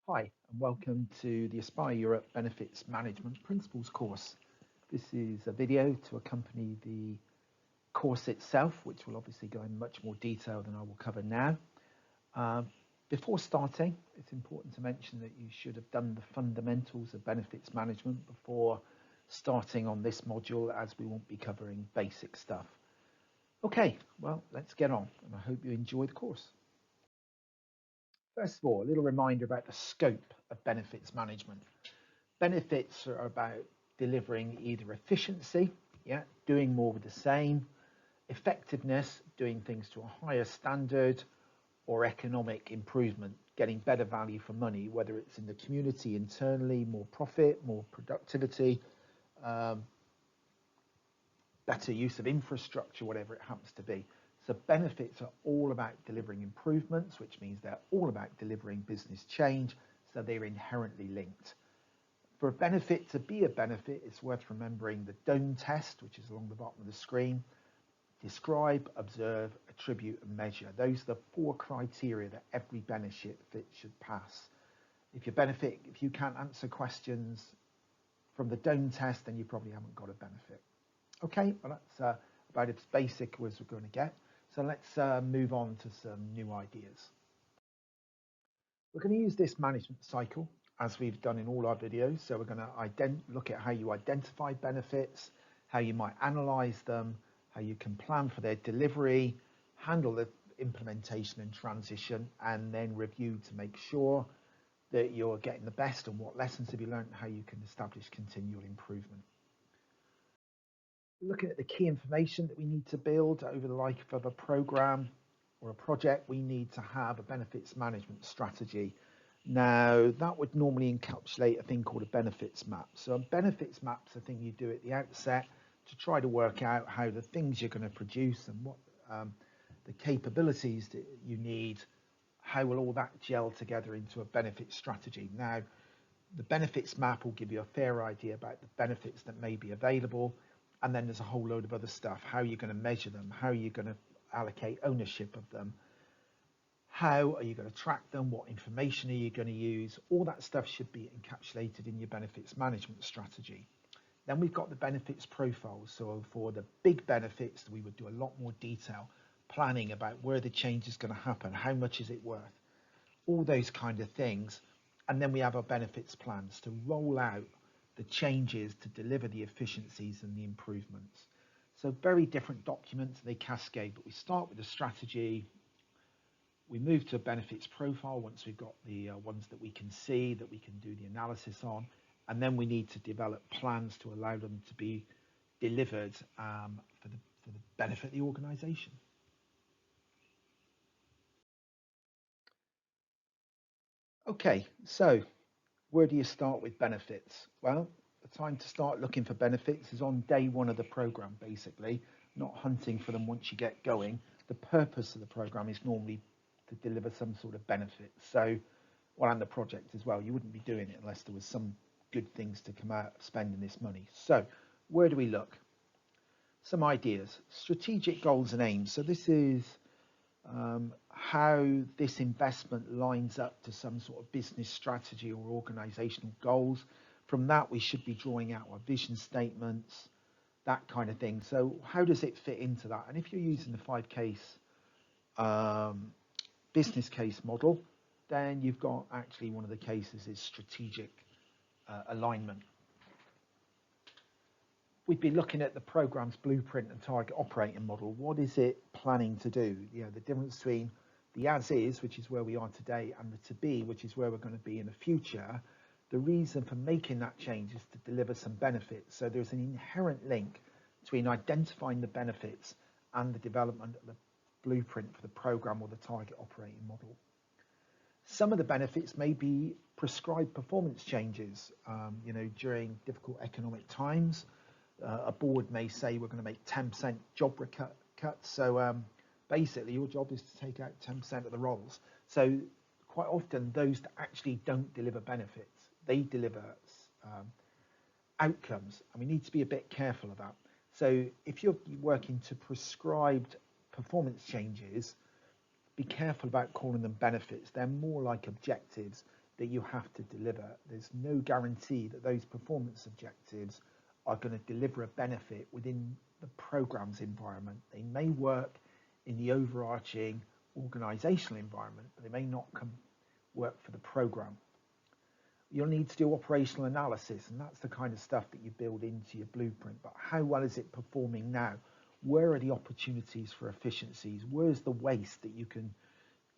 Hi, and welcome to the Aspire Europe Benefits Management Principles course. This is a video to accompany the course itself, which will obviously go in much more detail than I will cover now. Uh, Before starting, it's important to mention that you should have done the fundamentals of benefits management before starting on this module, as we won't be covering basic stuff. Okay, well, let's get on, and I hope you enjoy the course. First of all, a little reminder about the scope of benefits management. Benefits are about delivering either efficiency, doing more with the same, effectiveness, doing things to a higher standard, or economic improvement, getting better value for money, whether it's in the community internally, more profit, more productivity, um, better use of infrastructure, whatever it happens to be. So benefits are all about delivering improvements, which means they're all about delivering business change, so they're inherently linked. For a benefit to be a benefit, it's worth remembering the DONE test, which is along the bottom of the screen. Describe, observe, attribute, and measure. Those are the four criteria that every benefit should pass. If you can't answer questions from the DONE test, then you probably haven't got a benefit. Okay, well that's about as basic as we're going to get. So let's move on to some new ideas. We're going to use this management cycle as we've done in all our videos. So we're going to look at how you identify benefits, how you might analyze them, how you can plan for their delivery, handle the implementation and transition, and then review to make sure that you're getting the best and what lessons have you learned and how you can establish continual improvement. Looking at the key information that we need to build over the life of a program or a project, we need to have a benefits management strategy. Now, that would normally encapsulate a thing called a benefits map. So a benefits map is a thing you do at the outset to try to work out how the things you're going to produce and what the capabilities that you need, how will all that gel together into a benefit strategy. Now, the benefits map will give you a fair idea about the benefits that may be available. And then there's a whole load of other stuff. How are you going to measure them? How are you going to allocate ownership of them? How are you going to track them? What information are you going to use? All that stuff should be encapsulated in your benefits management strategy. Then we've got the benefits profiles. So for the big benefits, we would do a lot more detail planning about where the change is going to happen, how much is it worth, all those kind of things. And then we have our benefits plans to roll out the changes to deliver the efficiencies and the improvements. So very different documents, they cascade, but we start with the strategy. We move to a benefits profile once we've got the ones that we can see, that we can do the analysis on, and then we need to develop plans to allow them to be delivered for the benefit of the organisation. Okay, so where do you start with benefits? Well, the time to start looking for benefits is on day one of the program, basically, not hunting for them once you get going. The purpose of the program is normally to deliver some sort of benefit. So, well, and the project as well. You wouldn't be doing it unless there was some good things to come out of spending this money. So, where do we look? Some ideas, strategic goals and aims. So this is how this investment lines up to some sort of business strategy or organizational goals. From that, we should be drawing out our vision statements, that kind of thing. So how does it fit into that? And if you're using the 5 case business case model, then you've got actually one of the cases is strategic alignment. We'd be looking at the program's blueprint and target operating model. What is it planning to do? You know, the difference between the as is, which is where we are today, and the to be, which is where we're going to be in the future. The reason for making that change is to deliver some benefits. So there's an inherent link between identifying the benefits and the development of the blueprint for the program or the target operating model. Some of the benefits may be prescribed performance changes, during difficult economic times. A board may say we're going to make 10% job cuts. So basically, your job is to take out 10% of the roles. So quite often, those that actually don't deliver benefits, they deliver outcomes, and we need to be a bit careful of that. So if you're working to prescribed performance changes, be careful about calling them benefits. They're more like objectives. that you have to deliver. There's no guarantee that those performance objectives are going to deliver a benefit within the program's environment. They may work in the overarching organizational environment, but they may not work for the program. You'll need to do operational analysis, and that's the kind of stuff that you build into your blueprint. But how well is it performing now? Where are the opportunities for efficiencies? Where's the waste that you can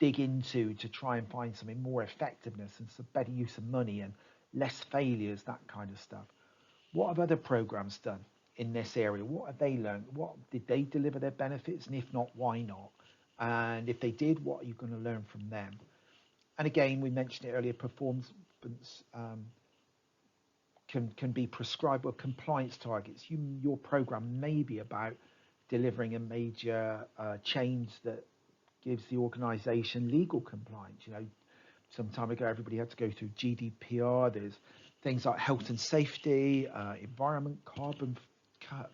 dig into to try and find something more effectiveness and some better use of money and less failures, that kind of stuff? What have other programs done in this area? What have they learned? What did they deliver their benefits? And if not, why not? And if they did, what are you going to learn from them? And again, we mentioned it earlier, performance can be prescribed with compliance targets. Your program may be about delivering a major change that gives the organization legal compliance. Some time ago, everybody had to go through GDPR. There's things like health and safety, environment, carbon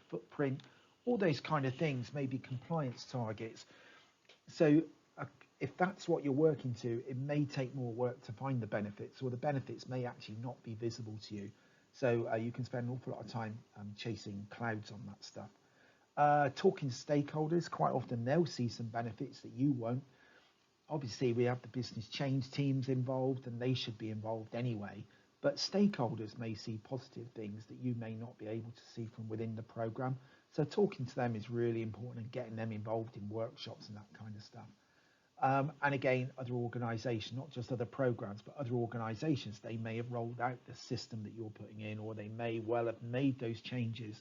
footprint, all those kind of things, maybe compliance targets. So if that's what you're working to, it may take more work to find the benefits, or the benefits may actually not be visible to you. So you can spend an awful lot of time chasing clouds on that stuff. Talking to stakeholders, quite often they'll see some benefits that you won't. Obviously, we have the business change teams involved, and they should be involved anyway. But stakeholders may see positive things that you may not be able to see from within the program. So talking to them is really important, and getting them involved in workshops and that kind of stuff. And again, other organisations, not just other programs, but other organisations, they may have rolled out the system that you're putting in, or they may well have made those changes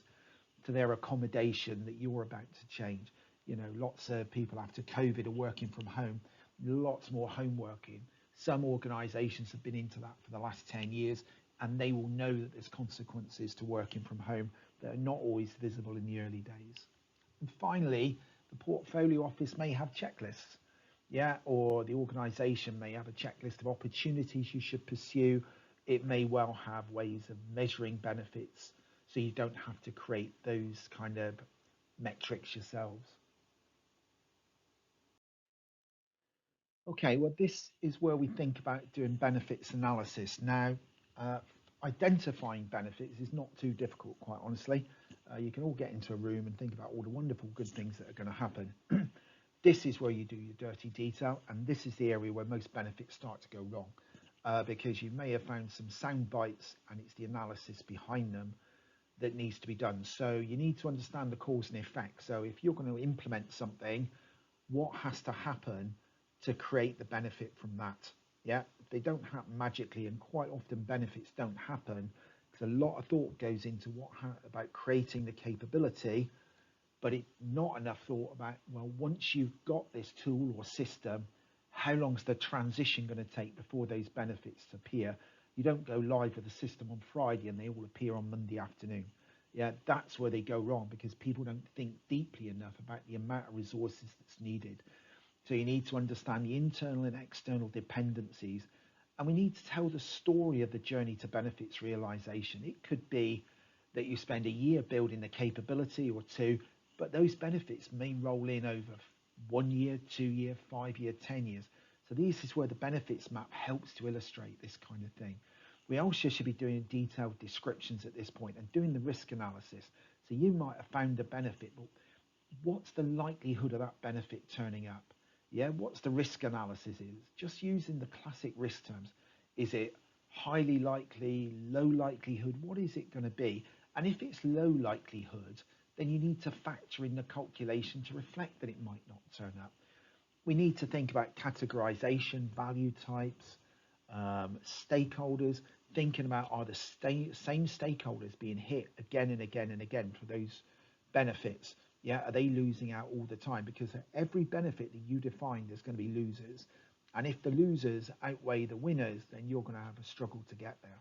to their accommodation that you're about to change. Lots of people after COVID are working from home, lots more home working. Some organisations have been into that for the last 10 years, and they will know that there's consequences to working from home that are not always visible in the early days. And finally, the portfolio office may have checklists. Or the organisation may have a checklist of opportunities you should pursue. It may well have ways of measuring benefits, so you don't have to create those kind of metrics yourselves. Okay, well, this is where we think about doing benefits analysis. Now, identifying benefits is not too difficult, quite honestly. You can all get into a room and think about all the wonderful good things that are going to happen. This is where you do your dirty detail, and this is the area where most benefits start to go wrong, because you may have found some sound bites, and it's the analysis behind them that needs to be done. So you need to understand the cause and effect. So if you're going to implement something, what has to happen to create the benefit from that? They don't happen magically, and quite often benefits don't happen because a lot of thought goes into about creating the capability, but not enough thought about, well, once you've got this tool or system, how long's the transition going to take before those benefits appear? You don't go live with the system on Friday and they all appear on Monday afternoon. That's where they go wrong, because people don't think deeply enough about the amount of resources that's needed. So you need to understand the internal and external dependencies, and we need to tell the story of the journey to benefits realization. It could be that you spend a year building the capability or two, but those benefits may roll in over 1 year, 2 year, 5 year, 10 years. So this is where the benefits map helps to illustrate this kind of thing. We also should be doing detailed descriptions at this point and doing the risk analysis. So you might have found a benefit, but what's the likelihood of that benefit turning up? What's the risk analysis is? Just using the classic risk terms. Is it highly likely, low likelihood? What is it going to be? And if it's low likelihood, then you need to factor in the calculation to reflect that it might not turn up. We need to think about categorization, value types, stakeholders, thinking about, are the same stakeholders being hit again and again and again for those benefits? Are they losing out all the time? Because every benefit that you define, there's going to be losers. And if the losers outweigh the winners, then you're going to have a struggle to get there.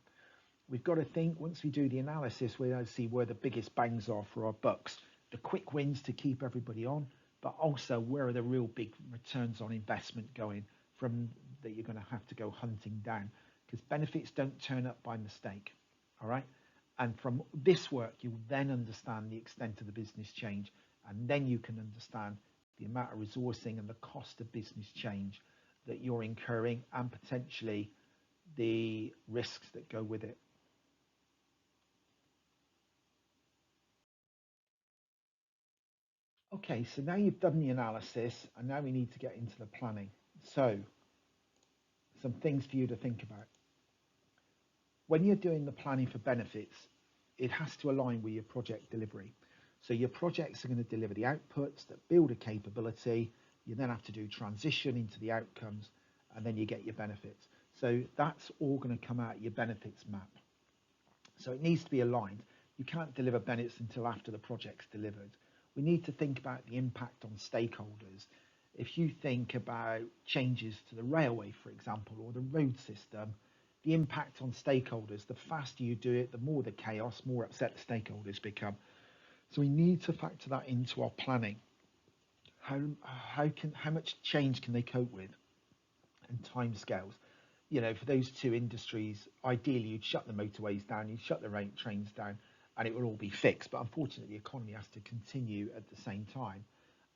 We've got to think, once we do the analysis, we're going to see where the biggest bangs are for our bucks, the quick wins to keep everybody on, but also where are the real big returns on investment going from that you're going to have to go hunting down, because benefits don't turn up by mistake. All right. And from this work, you then understand the extent of the business change, and then you can understand the amount of resourcing and the cost of business change that you're incurring, and potentially the risks that go with it. Okay, so now you've done the analysis, and now we need to get into the planning. So, some things for you to think about. When you're doing the planning for benefits, it has to align with your project delivery. So your projects are going to deliver the outputs that build a capability. You then have to do transition into the outcomes, and then you get your benefits. So that's all going to come out of your benefits map. So it needs to be aligned. You can't deliver benefits until after the project's delivered. We need to think about the impact on stakeholders. If you think about changes to the railway, for example, or the road system, the impact on stakeholders, the faster you do it, the more the chaos, more upset the stakeholders become. So we need to factor that into our planning. How much change can they cope with, and timescales? You know, for those two industries, ideally you'd shut the motorways down, you'd shut the trains down, and it will all be fixed. But unfortunately, the economy has to continue at the same time.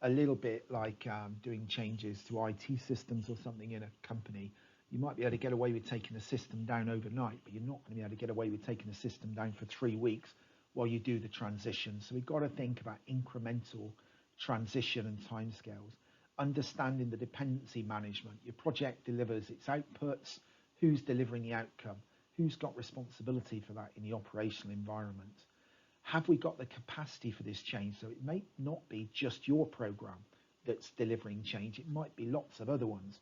A little bit like doing changes to IT systems or something in a company. You might be able to get away with taking a system down overnight, but you're not going to be able to get away with taking a system down for 3 weeks while you do the transition. So we've got to think about incremental transition and timescales. Understanding the dependency management. Your project delivers its outputs. Who's delivering the outcome? Who's got responsibility for that in the operational environment? Have we got the capacity for this change? So it may not be just your program that's delivering change. It might be lots of other ones.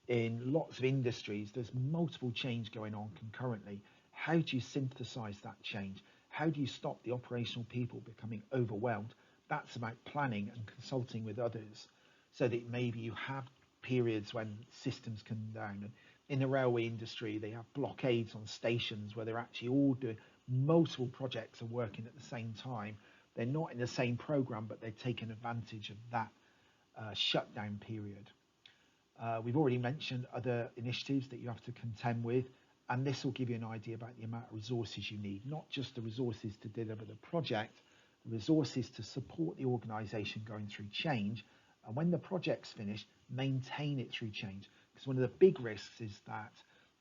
In lots of industries, there's multiple change going on concurrently. How do you synthesize that change? How do you stop the operational people becoming overwhelmed? That's about planning and consulting with others, so that maybe you have periods when systems come down. And in the railway industry, they have blockades on stations where they're actually all doing multiple projects are working at the same time. They're not in the same program, but they're taking advantage of that shutdown period. We've already mentioned other initiatives that you have to contend with, and this will give you an idea about the amount of resources you need, not just the resources to deliver the project, the resources to support the organisation going through change, and when the project's finished, maintain it through change. Because one of the big risks is that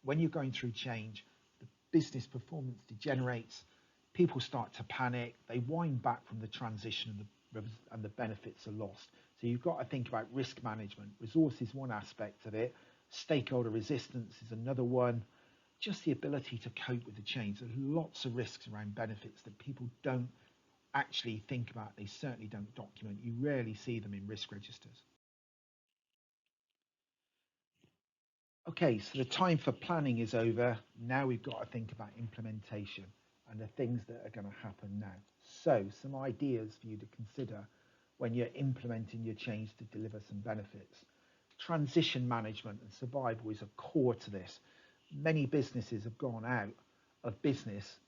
when you're going through change, the business performance degenerates, people start to panic, they wind back from the transition, and the benefits are lost. So you've got to think about risk management. Resource is one aspect of it. Stakeholder resistance is another one. Just the ability to cope with the change. There's lots of risks around benefits that people don't actually think about. They certainly don't document. You rarely see them in risk registers. Okay, so the time for planning is over. Now we've got to think about implementation and the things that are going to happen now. So some ideas for you to consider when you're implementing your change to deliver some benefits. Transition management and survival is a core to this. Many businesses have gone out of business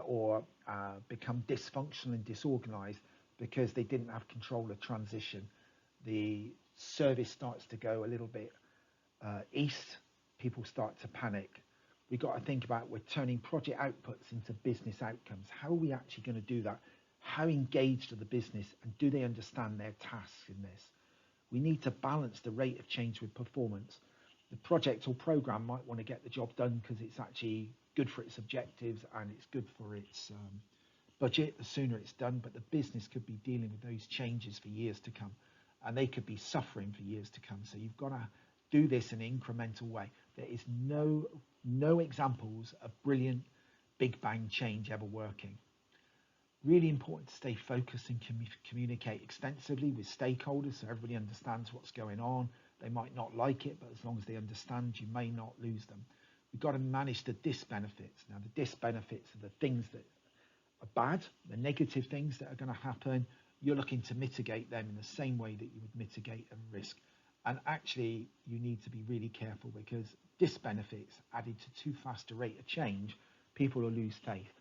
or become dysfunctional and disorganized because they didn't have control of transition. The service starts to go a little bit east, people start to panic. We've got to think about we're turning project outputs into business outcomes. How are we actually going to do that? How engaged are the business, and do they understand their tasks in this? We need to balance the rate of change with performance. The project or program might want to get the job done because it's actually good for its objectives and it's good for its budget. The sooner it's done, but the business could be dealing with those changes for years to come, and they could be suffering for years to come. So you've got to do this in an incremental way. There is no examples of brilliant big bang change ever working. Really important to stay focused and communicate extensively with stakeholders so everybody understands what's going on. They might not like it, but as long as they understand, you may not lose them. We've got to manage the disbenefits. Now, the disbenefits are the things that are bad, the negative things that are going to happen. You're looking to mitigate them in the same way that you would mitigate a risk. And actually, you need to be really careful because disbenefits added to too fast a rate of change, people will lose faith.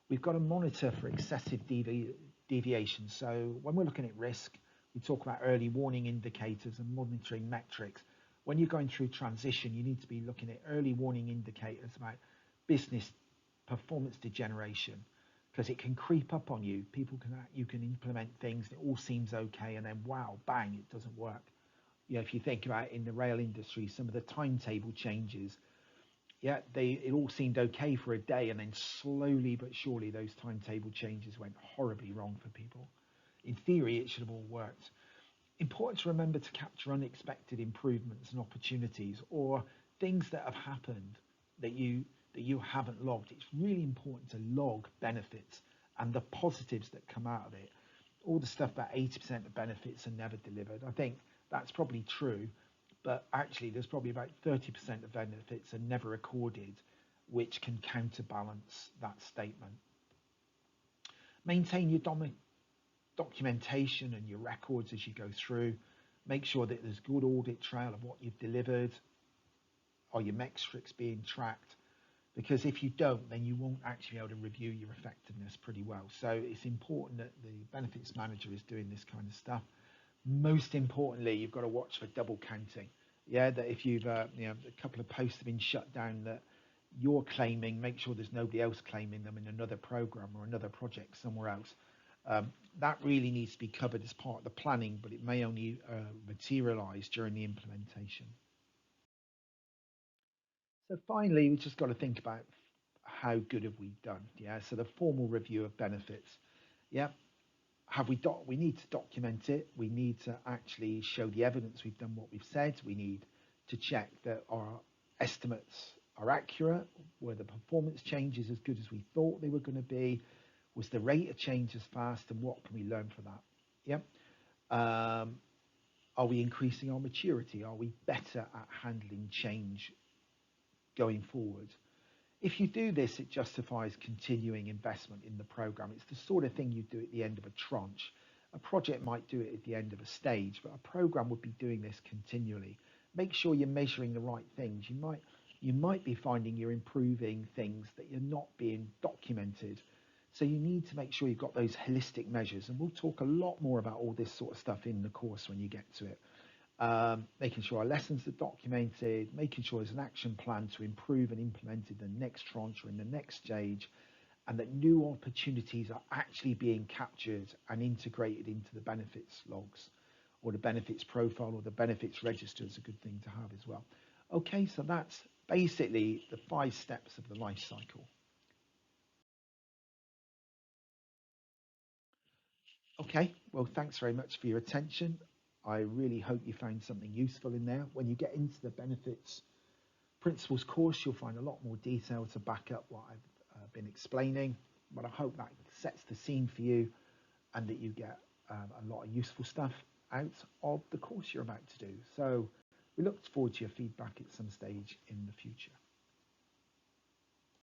We've got to monitor for excessive deviation. So when we're looking at risk, we talk about early warning indicators and monitoring metrics. When you're going through transition, you need to be looking at early warning indicators about business performance degeneration, because it can creep up on you. You can implement things, it all seems okay, and then wow, bang, it doesn't work. You know, if you think about in the rail industry, some of the timetable changes Yeah, it all seemed okay for a day, and then slowly but surely those timetable changes went horribly wrong for people. In theory, it should have all worked. Important to remember to capture unexpected improvements and opportunities, or things that have happened that you haven't logged. It's really important to log benefits and the positives that come out of it. All the stuff about 80% of benefits are never delivered, I think that's probably true, but actually there's probably about 30% of benefits are never recorded, which can counterbalance that statement. Maintain your documentation and your records as you go through. Make sure that there's good audit trail of what you've delivered. Are your metrics being tracked? Because if you don't, then you won't actually be able to review your effectiveness pretty well. So it's important that the benefits manager is doing this kind of stuff. Most importantly, you've got to watch for double counting. Yeah, that if you've a couple of posts have been shut down that you're claiming, make sure there's nobody else claiming them in another program or another project somewhere else. That really needs to be covered as part of the planning, but it may only materialize during the implementation. So finally, we just got to think about how good have we done? Yeah, so the formal review of benefits. Yeah, we need to document it. We need to actually show the evidence we've done what we've said. We need to check that our estimates are accurate. Were the performance changes as good as we thought they were going to be? Was the rate of change as fast, and what can we learn from that? Yeah. Are we increasing our maturity? Are we better at handling change going forward? If you do this, it justifies continuing investment in the program. It's the sort of thing you do at the end of a tranche. A project might do it at the end of a stage, but a program would be doing this continually. Make sure you're measuring the right things. You might be finding you're improving things that you're not being documented. So you need to make sure you've got those holistic measures. And we'll talk a lot more about all this sort of stuff in the course when you get to it. Making sure our lessons are documented, making sure there's an action plan to improve and implement in the next tranche or in the next stage, and that new opportunities are actually being captured and integrated into the benefits logs or the benefits profile or the benefits register is a good thing to have as well. Okay, so that's basically the 5 steps of the life cycle. Okay, well, thanks very much for your attention. I really hope you found something useful in there. When you get into the benefits principles course, you'll find a lot more detail to back up what I've been explaining, but I hope that sets the scene for you and that you get a lot of useful stuff out of the course you're about to do. So we look forward to your feedback at some stage in the future.